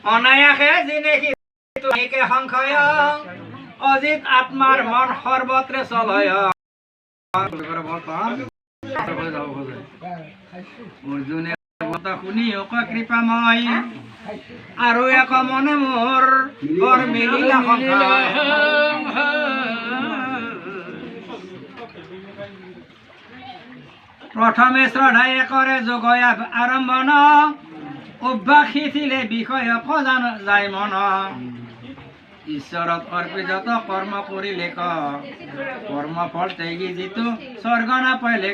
অনায়াসে জিনেকি সংশয় অজিত আত্মাৰ মন সৰ্বত্ৰে চলয় অৰ্জুনে শুনি কৃপাময় আৰু এক মনে মোৰ বৰ মিলিলা প্ৰথমে শ্ৰদ্ধায়ে কৰে যোগ আৰম্ভন অভ্যাস শিথিলে বিষয় খজান যায় মন ঈশ্বৰত অৰ্পিত কৰ্ম কৰিলে কৰ্মফল ত্যাগী যিটো স্বৰ্গ নাপাইলে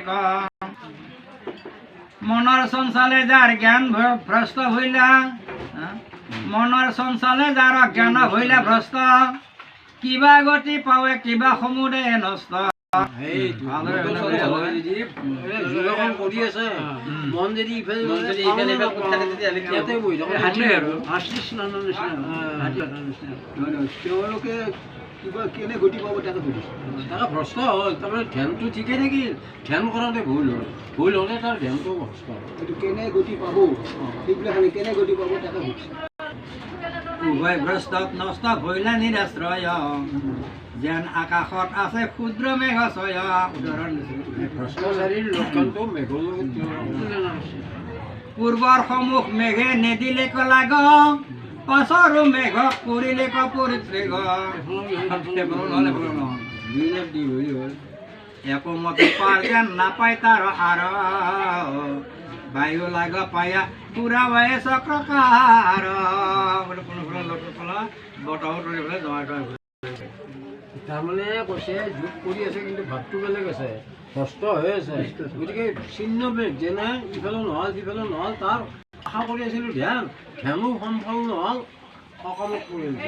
মনৰ চঞ্চালে যাৰ জ্ঞান ভ্ৰষ্ট হইলা মনৰ চঞ্চালে যাৰ জ্ঞান হইলা ভ্ৰষ্ট কিবা গতি পাৱে কিবা সমুদায় নষ্ট কেনে গতি পাব তাকে সুধিছে তাকে ভ্ৰষ্ট হ'ল তাৰমানে ধ্যানটো ঠিকেই থাকিল ধ্যান কৰাতে ভুল হ'ল ভুল হ'লে তাৰ ধ্যানটো ভ্ৰষ্ট হ'ল এইটো কেনে গতি পাব সেইবিলাক কেনে গতি পাব তাকে সুধিছে উভয় ভ্ৰষ্ট নষ্ট ভৈলা নিৰাশ্ৰয় যেন আকাশত আছে ক্ষুদ্ৰ মেঘছয় উদাহৰণ ভ্ৰষ্টাচাৰীৰ লক্ষণটো মেঘৰ লগত পূৰ্বৰ সন্মুখ মেঘে নেদিলে লাগ পাছৰো মেঘক কৰিলে পৰিত্ৰেগ একো মতে পাৰ যেন নাপায় তাৰ আৰ বায়ু লাগ পায়া পুৰা বায়ে চক্ৰকাৰ তাৰমানে কৈছে যোগ কৰি আছে কিন্তু ভাতটো বেলেগ আছে ভ্ৰষ্ট হৈ আছে গতিকে চিহ্ন বেগ যেনে ইফালে নহ'ল সিফালে নহ'ল তাৰ আশা কৰি আছিলোঁ ধ্যানো সম্ফল নহ'ল অকামত পৰিল